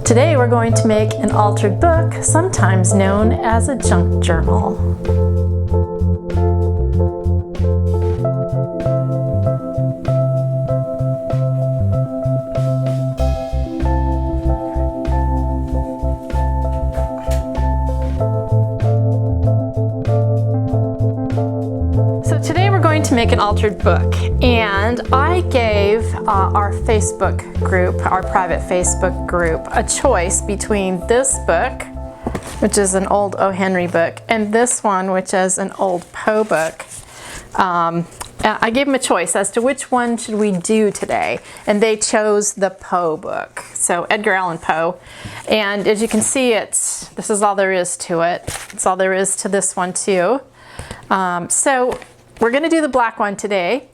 Today we're going to make an altered book, sometimes known as a junk journal. So today we're going to make an altered book, and I gave our Facebook group, our private Facebook group, a choice between this book, which is an old O. Henry book, and this one, which is an old Poe book. I gave them a choice as to which one should we do today, and they chose the Poe book. So Edgar Allan Poe, and as you can see, this is all there is to it. It's all there is to this one too. So we're going to do the black one today,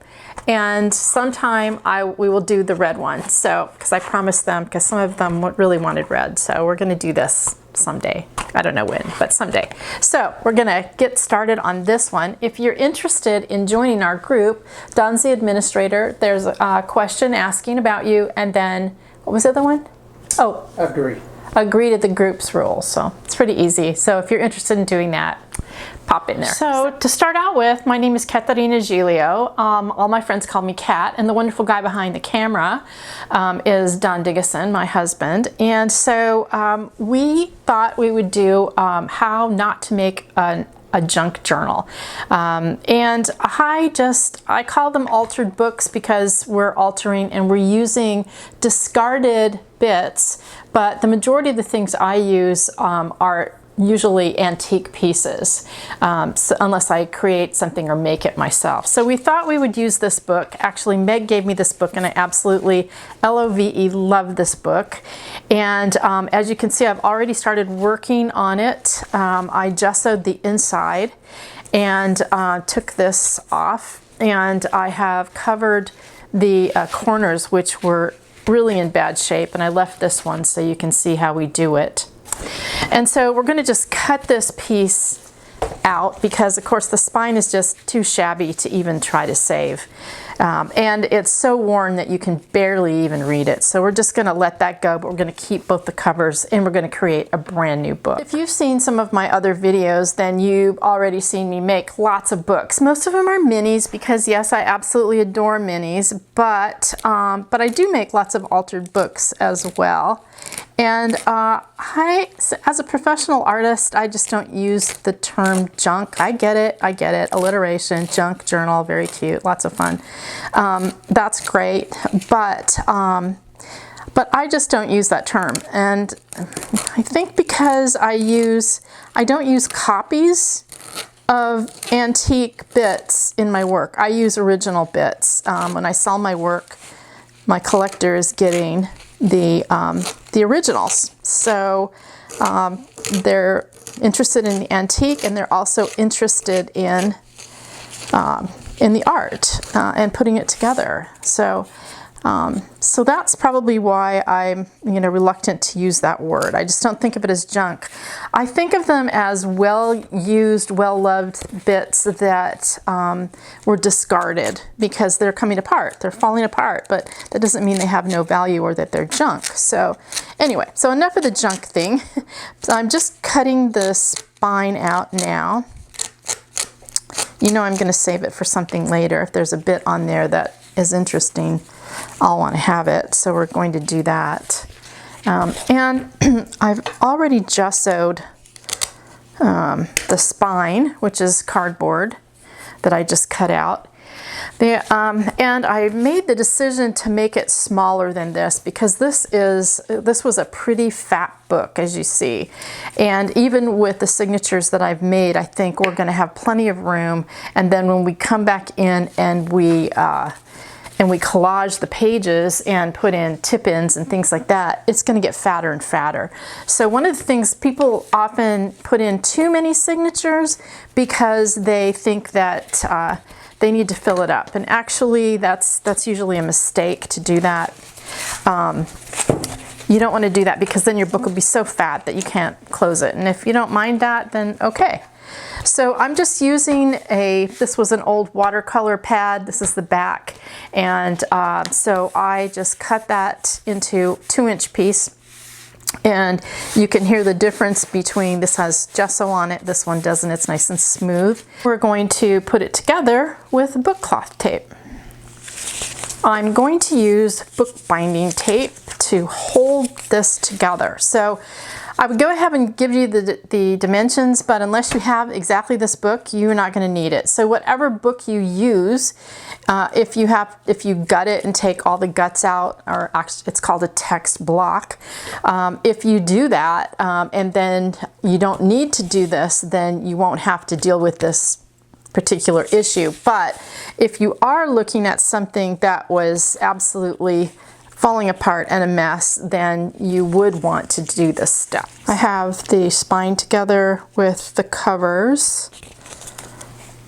and sometime we will do the red one. So, because I promised them, because some of them really wanted red, so we're going to do this someday. I don't know when, but someday. So we're going to get started on this one. If you're interested in joining our group, Don's the administrator. There's a question asking about you, and then what was the other one? Oh, agree to the group's rules. So it's pretty easy. So if you're interested in doing that, pop in there. So to start out with, my name is Caterina. All my friends call me Cat, and the wonderful guy behind the camera is Don Digison, my husband. And so we thought we would do how not to make a junk journal. And I call them altered books because we're altering and we're using discarded bits, but the majority of the things I use are usually antique pieces, so unless I create something or make it myself. So we thought we would use this book. Actually, Meg gave me this book, and I absolutely love this book. And as you can see, I've already started working on it. I gessoed the inside and took this off, and I have covered the corners, which were really in bad shape, and I left this one so you can see how we do it. And so we're going to just cut this piece out because, of course, the spine is just too shabby to even try to save. And it's so worn that you can barely even read it. So we're just going to let that go, but we're going to keep both the covers, and we're going to create a brand new book. If you've seen some of my other videos, then you've already seen me make lots of books. Most of them are minis because, yes, I absolutely adore minis, but I do make lots of altered books as well. And as a professional artist, I just don't use the term junk. I get it, alliteration, junk journal, very cute, lots of fun. That's great, but I just don't use that term. And I think because I don't use copies of antique bits in my work. I use original bits. When I sell my work, my collector is getting the originals. So they're interested in the antique, and they're also interested in the art and putting it together. So that's probably why I'm reluctant to use that word. I just don't think of it as junk. I think of them as well-used, well-loved bits that were discarded because they're coming apart. They're falling apart, but that doesn't mean they have no value or that they're junk. So anyway, so enough of the junk thing. So I'm just cutting the spine out now. I'm going to save it for something later. If there's a bit on there that is interesting, I'll want to have it. So we're going to do that. And I've already gessoed the spine, which is cardboard that I just cut out. And I made the decision to make it smaller than this because this was a pretty fat book, as you see. And even with the signatures that I've made, I think we're going to have plenty of room. And then when we come back in and we collage the pages and put in tip-ins and things like that, it's going to get fatter and fatter. So one of the things, people often put in too many signatures because they think that they need to fill it up. And actually, that's usually a mistake to do that. You don't want to do that because then your book will be so fat that you can't close it. And if you don't mind that, then okay. So I'm just using this was an old watercolor pad. This is the back. And so I just cut that into 2-inch piece. And you can hear the difference between this has gesso on it, this one doesn't, it's nice and smooth. We're going to put it together with book cloth tape. I'm going to use bookbinding tape to hold this together. So I would go ahead and give you the dimensions, but unless you have exactly this book, you're not going to need it. So whatever book you use, if you gut it and take all the guts out, or actually it's called a text block, if you do that and then you don't need to do this, then you won't have to deal with this particular issue. But if you are looking at something that was absolutely falling apart and a mess, then you would want to do this step. I have the spine together with the covers,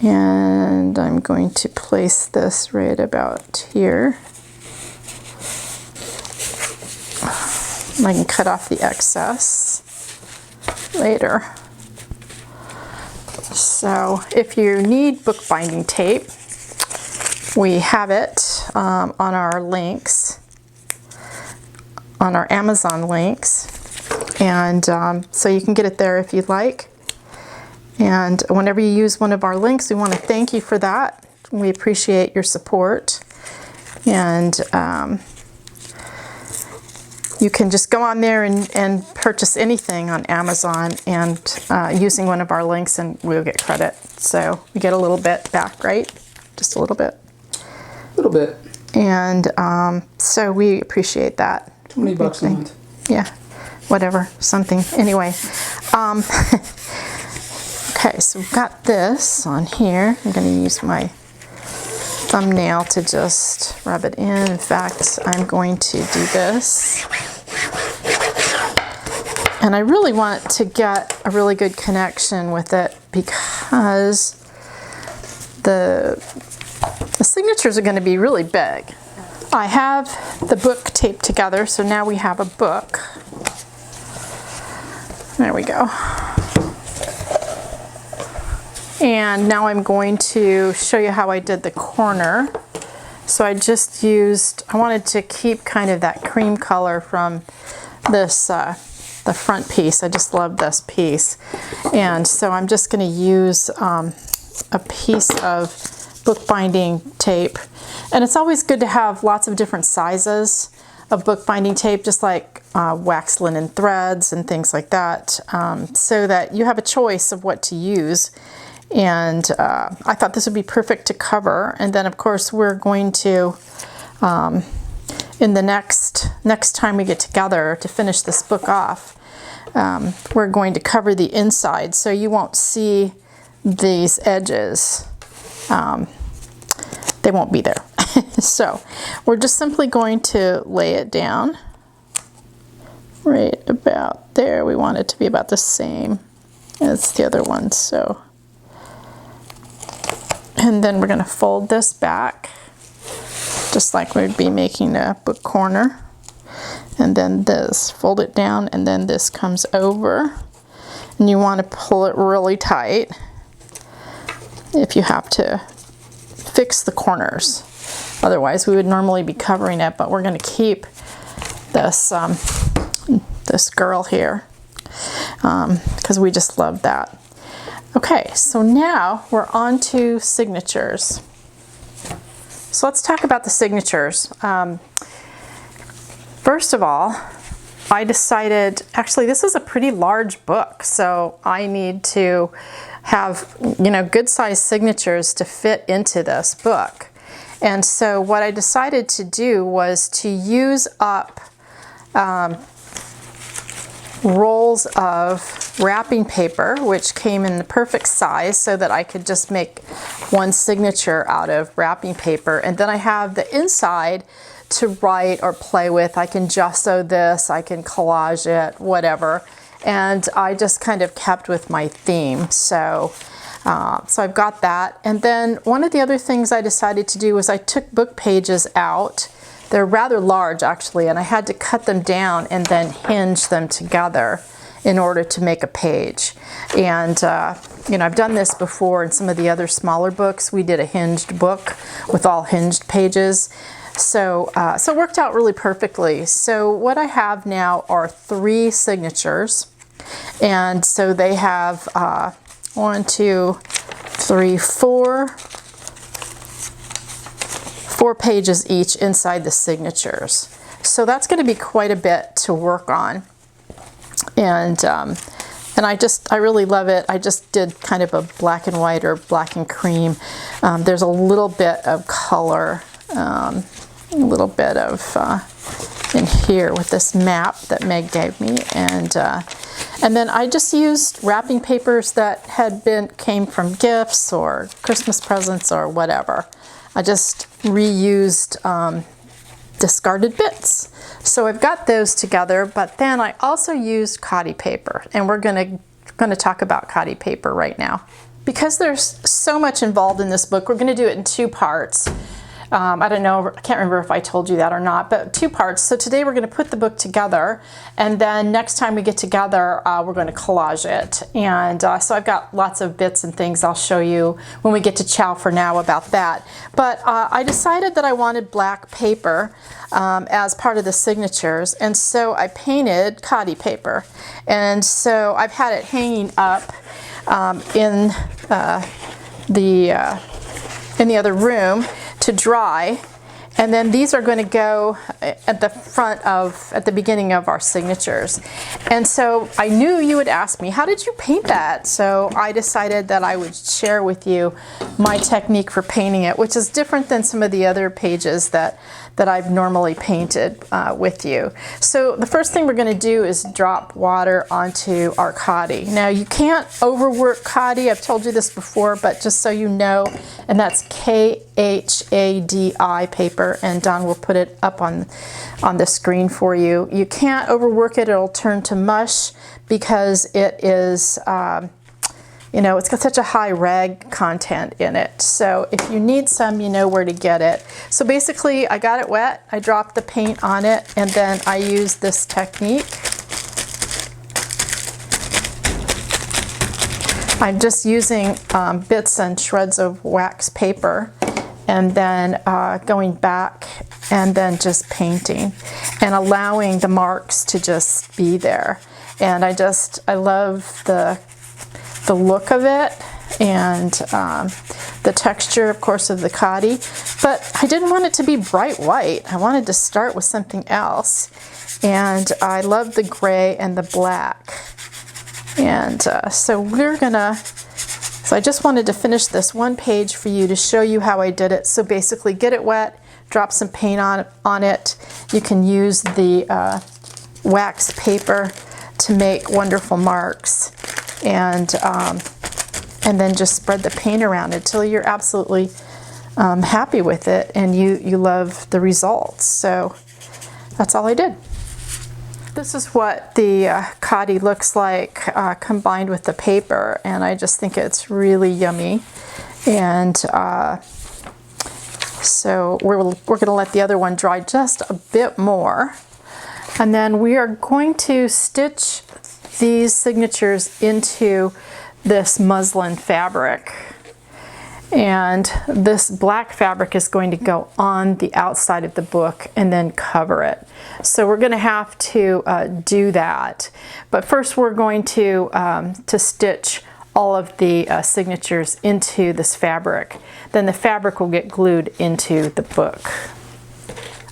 and I'm going to place this right about here. I can cut off the excess later. So if you need bookbinding tape, we have it on our links, on our Amazon links, and so you can get it there if you'd like. And whenever you use one of our links, we want to thank you for that. We appreciate your support. And you can just go on there and purchase anything on Amazon and using one of our links, and we'll get credit. So we get a little bit back, right? Just a little bit. A little bit. And so we appreciate that. $20 a month. Yeah, whatever, something. Anyway, okay, so we've got this on here. I'm going to use my thumbnail to just rub it in. In fact, I'm going to do this. And I really want to get a really good connection with it because the signatures are going to be really big. I have the book taped together, so now we have a book. There we go. And now I'm going to show you how I did the corner. So I just used, I wanted to keep kind of that cream color from this, the front piece. I just love this piece. And so I'm just going to use a piece of bookbinding tape. And it's always good to have lots of different sizes of bookbinding tape, just like wax linen threads and things like that, so that you have a choice of what to use. And I thought this would be perfect to cover. And then of course we're going to, in the next time we get together to finish this book off, we're going to cover the inside so you won't see these edges. They won't be there. So we're just simply going to lay it down right about there. We want it to be about the same as the other one. So, and then we're going to fold this back just like we'd be making a book corner. And then this, fold it down, and then this comes over. And you want to pull it really tight if you have to fix the corners. Otherwise we would normally be covering it, but we're going to keep this this girl here because we just love that. Okay, so now we're on to signatures. So let's talk about the signatures. First of all, I decided, actually this is a pretty large book, so I need to have, you know, good sized signatures to fit into this book. And so what I decided to do was to use up rolls of wrapping paper, which came in the perfect size so that I could just make one signature out of wrapping paper. And then I have the inside to write or play with. I can gesso this, I can collage it, whatever. And I just kind of kept with my theme. So I've got that. And then one of the other things I decided to do was I took book pages out. They're rather large actually, and I had to cut them down and then hinge them together in order to make a page. And you know, I've done this before in some of the other smaller books. We did a hinged book with all hinged pages. So, so it worked out really perfectly. So what I have now are 3 signatures. And so they have 1, 2, 3, 4 pages each inside the signatures. So that's going to be quite a bit to work on. And I really love it. I just did kind of a black and white or black and cream. There's a little bit of color, a little bit of in here with this map that Meg gave me, and then I just used wrapping papers that came from gifts or Christmas presents or whatever. I just reused discarded bits. So I've got those together, but then I also used cotty paper, and we're going to talk about cotty paper right now. Because there's so much involved in this book, we're going to do it in 2 parts. I don't know, I can't remember if I told you that or not, but 2 parts. So today we're going to put the book together, and then next time we get together, we're going to collage it. And so I've got lots of bits and things I'll show you when we get to Chow for Now about that. But I decided that I wanted black paper as part of the signatures, and so I painted cotty paper. And so I've had it hanging up in the other room to dry, and then these are going to go at the beginning of our signatures. And so I knew you would ask me, how did you paint that? So I decided that I would share with you my technique for painting it, which is different than some of the other pages that I've normally painted with you. So the first thing we're going to do is drop water onto our cotty. Now you can't overwork cotty, I've told you this before, but just so you know, and that's KHADI paper, and Don will put it up on the screen for you. You can't overwork it, it'll turn to mush because it is you know, it's got such a high rag content in it. So if you need some, you know where to get it. So basically, I got it wet, I dropped the paint on it, and then I used this technique. I'm just using bits and shreds of wax paper, and then going back and then just painting and allowing the marks to just be there. And I love the look of it, and the texture, of course, of the cotty, but I didn't want it to be bright white. I wanted to start with something else, and I love the gray and the black. And so I just wanted to finish this one page for you to show you how I did it. So basically, get it wet, drop some paint on it. You can use the wax paper to make wonderful marks, and then just spread the paint around until you're absolutely happy with it and you love the results. So that's all I did. This is what the cotty looks like combined with the paper, and I just think it's really yummy. And so we're going to let the other one dry just a bit more, and then we are going to stitch these signatures into this muslin fabric, and this black fabric is going to go on the outside of the book and then cover it. So we're going to have to do that, but first we're going to stitch all of the signatures into this fabric. Then the fabric will get glued into the book.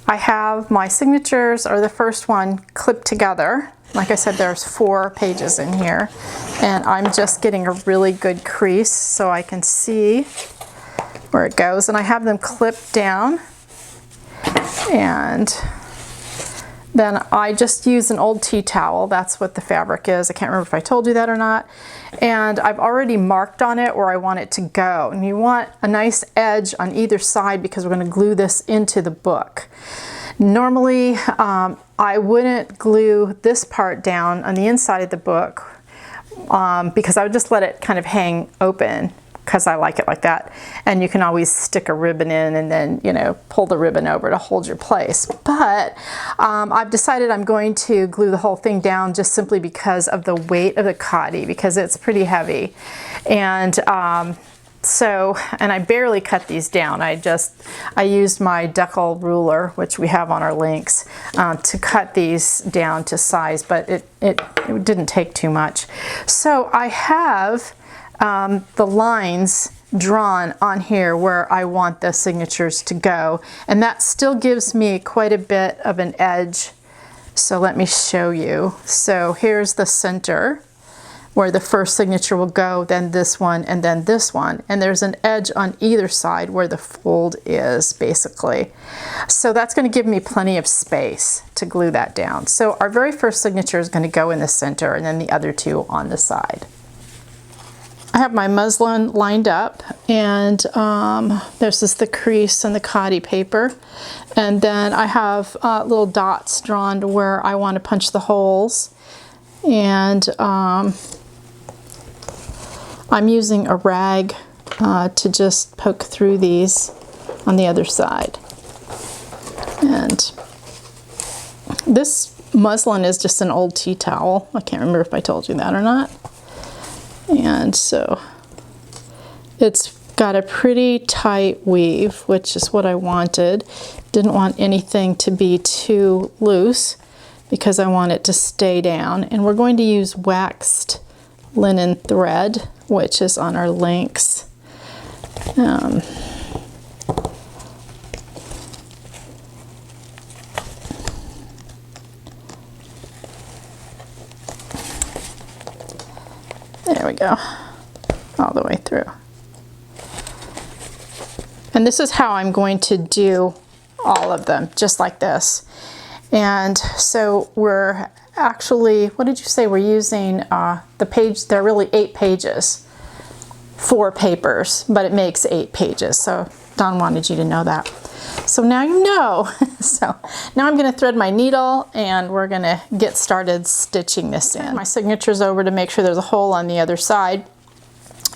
I have my signatures, or the first one, clipped together. Like I said, there's 4 pages in here, and I'm just getting a really good crease so I can see where it goes, and I have them clipped down, and then I just use an old tea towel. That's what the fabric is. I can't remember if I told you that or not. And I've already marked on it where I want it to go, and you want a nice edge on either side because we're going to glue this into the book. Normally, I wouldn't glue this part down on the inside of the book because I would just let it kind of hang open because I like it like that. And you can always stick a ribbon in and then, you know, pull the ribbon over to hold your place. But I've decided I'm going to glue the whole thing down just simply because of the weight of the cotty, because it's pretty heavy. And So, and I barely cut these down. I used my decal ruler, which we have on our links, to cut these down to size, but it didn't take too much. So I have the lines drawn on here where I want the signatures to go, and that still gives me quite a bit of an edge. So let me show you. So here's the center where the first signature will go, then this one, and then this one. And there's an edge on either side where the fold is, basically. So that's going to give me plenty of space to glue that down. So our very first signature is going to go in the center, and then the other two on the side. I have my muslin lined up, and this is the crease and the khadi paper. And then I have little dots drawn to where I want to punch the holes. And I'm using a rag to just poke through these on the other side. And this muslin is just an old tea towel. I can't remember if I told you that or not. And so it's got a pretty tight weave, which is what I wanted. Didn't want anything to be too loose because I want it to stay down. And we're going to use waxed linen thread, which is on our links. There we go, all the way through. And this is how I'm going to do all of them, just like this. And so we're actually, what did you say? We're using the page, there are really 8 pages, 4 papers, but it makes 8 pages. So Don wanted you to know that. So now you know. So now I'm going to thread my needle and we're going to get started stitching this in. My signature's over to make sure there's a hole on the other side.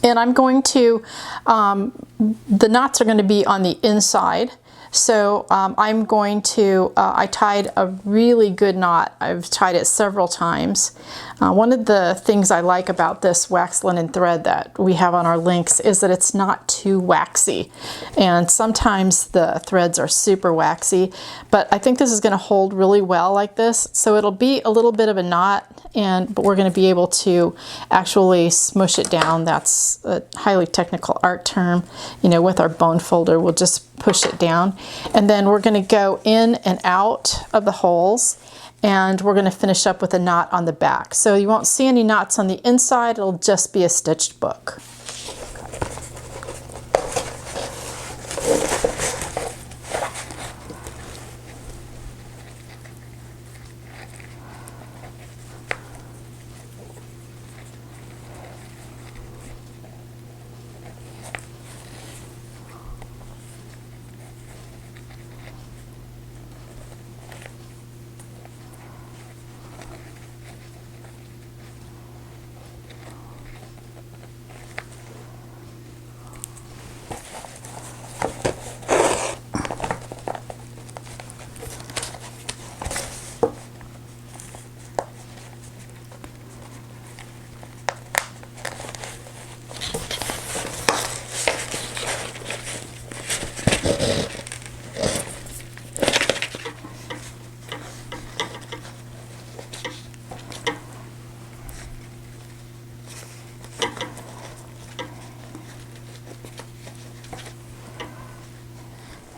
And I'm going to, the knots are going to be on the inside. So I'm going to, I tied a really good knot. I've tied it several times. One of the things I like about this wax linen thread that we have on our links is that it's not too waxy. And sometimes the threads are super waxy, but I think this is going to hold really well like this. So it'll be a little bit of a knot, but we're going to be able to actually smush it down. That's a highly technical art term. You know, with our bone folder, we'll just push it down. And then we're going to go in and out of the holes, and we're going to finish up with a knot on the back. So you won't see any knots on the inside, it'll just be a stitched book.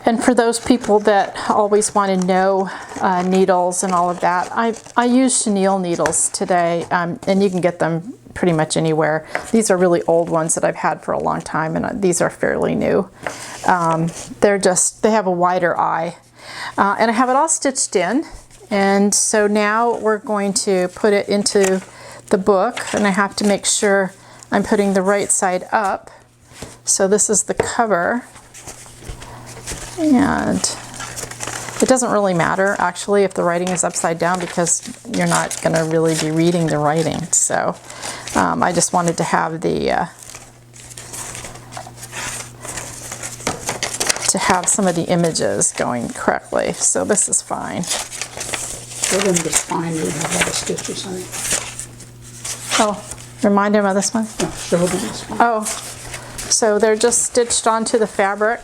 And for those people that always want to know needles and all of that, I use chenille needles today, and you can get them pretty much anywhere. These are really old ones that I've had for a long time, and these are fairly new. They have a wider eye. And I have it all stitched in, and so now we're going to put it into the book, and I have to make sure I'm putting the right side up. So this is the cover. And it doesn't really matter actually if the writing is upside down, because you're not going to really be reading the writing. So I just wanted to have some of the images going correctly. So this is fine. Show them the spine, you have all the stitches on it. Oh, remind him of this one? No, show them the spine. Oh, So they're just stitched onto the fabric.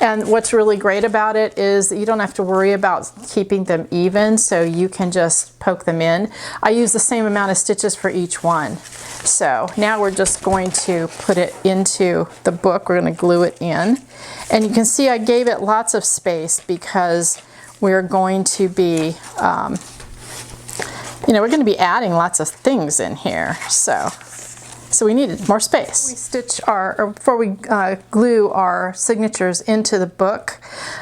And what's really great about it is that you don't have to worry about keeping them even, so you can just poke them in. I use the same amount of stitches for each one. So now we're just going to put it into the book. We're going to glue it in. And you can see I gave it lots of space because we're going to be, we're going to be adding lots of things in here. So we needed more space. We stitch before we glue our signatures into the book,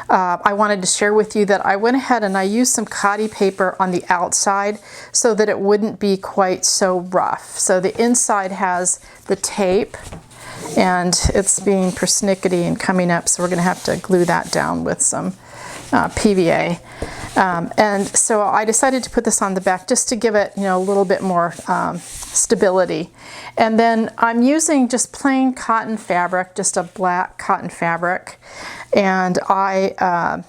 I wanted to share with you that I went ahead and I used some cotty paper on the outside so that it wouldn't be quite so rough. So the inside has the tape and it's being persnickety and coming up, so we're going to have to glue that down with some PVA. And so I decided to put this on the back just to give it, a little bit more stability. And then I'm using just plain cotton fabric, just a black cotton fabric, and I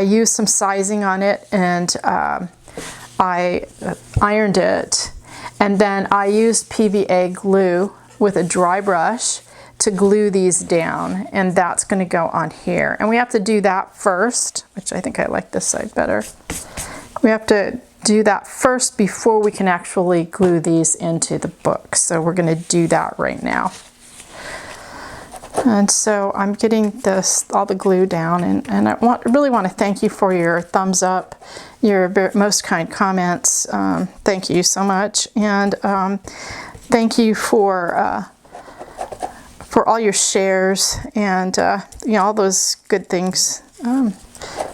used some sizing on it, and I ironed it, and then I used PVA glue with a dry brush to glue these down, and that's going to go on here. And we have to do that first, which I think I like this side better. We have to do that first before we can actually glue these into the book. So we're going to do that right now. And so I'm getting all the glue down, and I really want to thank you for your thumbs up, your most kind comments. Thank you so much, and thank you for all your shares and all those good things.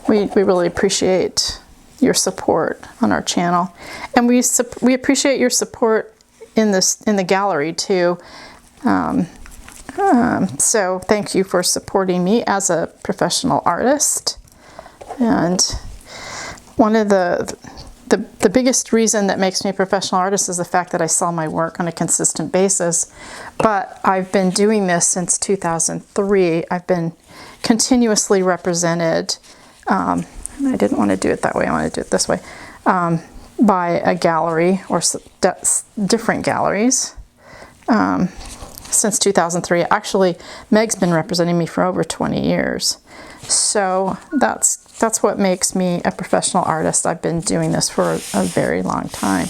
We really appreciate your support on our channel, and we appreciate your support in the gallery too. So thank you for supporting me as a professional artist. And one of the biggest reason that makes me a professional artist is the fact that I sell my work on a consistent basis. But I've been doing this since 2003. I've been continuously represented, and I didn't want to do it that way, I want to do it this way, by a gallery or different galleries since 2003. Actually, Meg's been representing me for over 20 years. So that's what makes me a professional artist. I've been doing this for a very long time.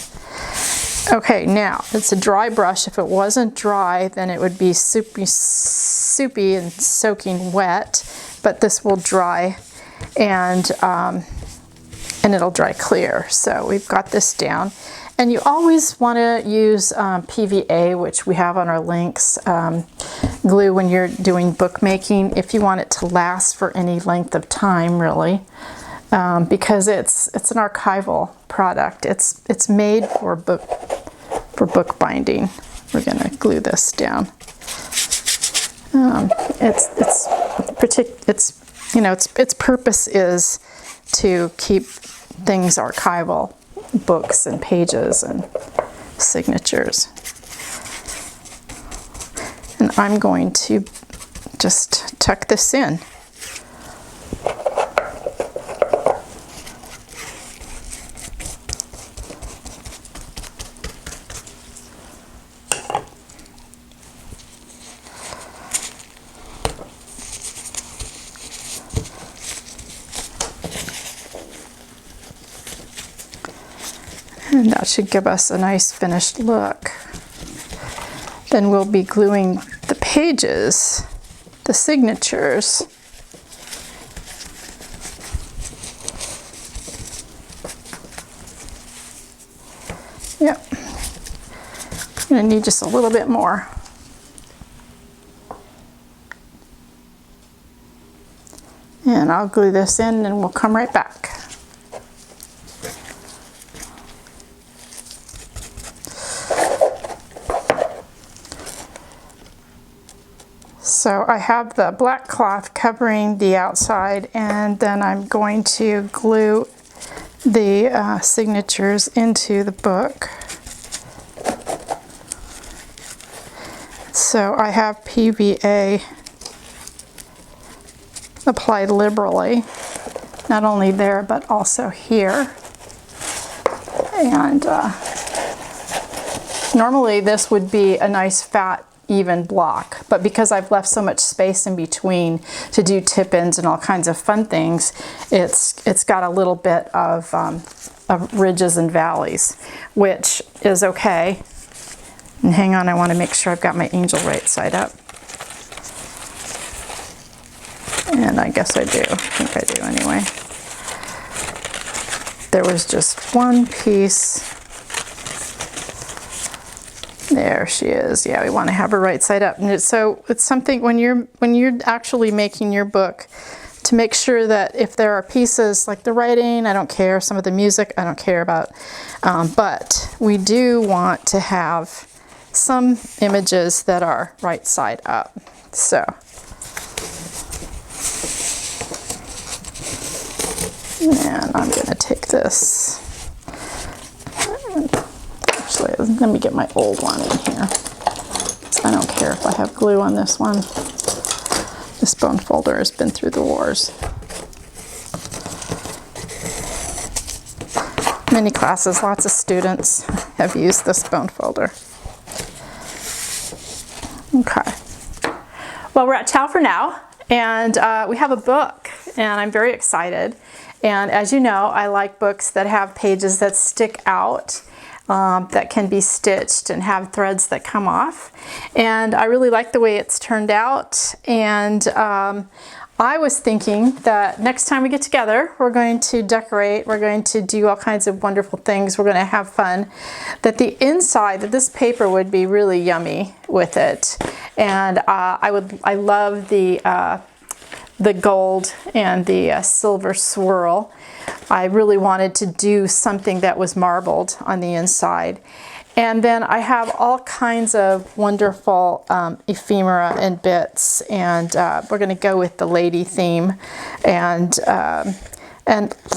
Okay, now it's a dry brush. If it wasn't dry, then it would be soupy and soaking wet, but this will dry and it'll dry clear. So we've got this down. And you always want to use PVA, which we have on our links, glue when you're doing bookmaking, if you want it to last for any length of time, really, because it's an archival product. It's made for book binding. We're going to glue this down. Its purpose is to keep things archival. Books and pages and signatures. And I'm going to just tuck this in. And that should give us a nice finished look. Then we'll be gluing the pages, the signatures. Yep. I'm going to need just a little bit more. And I'll glue this in and we'll come right back. So I have the black cloth covering the outside, and then I'm going to glue the signatures into the book. So I have PVA applied liberally, not only there but also here. And normally this would be a nice fat even block. But because I've left so much space in between to do tip-ins and all kinds of fun things, it's got a little bit of ridges and valleys, which is okay. And hang on, I want to make sure I've got my angel right side up. And I guess I do. I think I do anyway. There was just one piece. There she is. Yeah, we want to have her right side up. And so it's something when you're actually making your book, to make sure that if there are pieces like the writing, I don't care, some of the music, I don't care about, but we do want to have some images that are right side up. So, and I'm going to take this. Actually, let me get my old one in here. I don't care if I have glue on this one. This bone folder has been through the wars. Many classes, lots of students have used this bone folder. Okay. Well, we're at Chow for now, and we have a book, and I'm very excited. And as you know, I like books that have pages that stick out, that can be stitched and have threads that come off. And I really like the way it's turned out. And I was thinking that next time we get together, we're going to decorate, we're going to do all kinds of wonderful things, we're going to have fun, that the inside, that this paper would be really yummy with it. And I love the gold and the silver swirl. I really wanted to do something that was marbled on the inside. And then I have all kinds of wonderful ephemera and bits, and we're going to go with the lady theme, and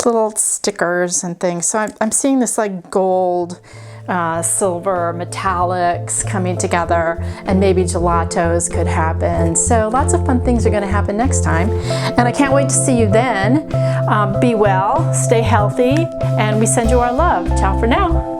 little stickers and things. So I'm seeing this like gold, silver, metallics coming together, and maybe gelatos could happen. So lots of fun things are going to happen next time, and I can't wait to see you then. Be well, stay healthy, and we send you our love. Ciao for now.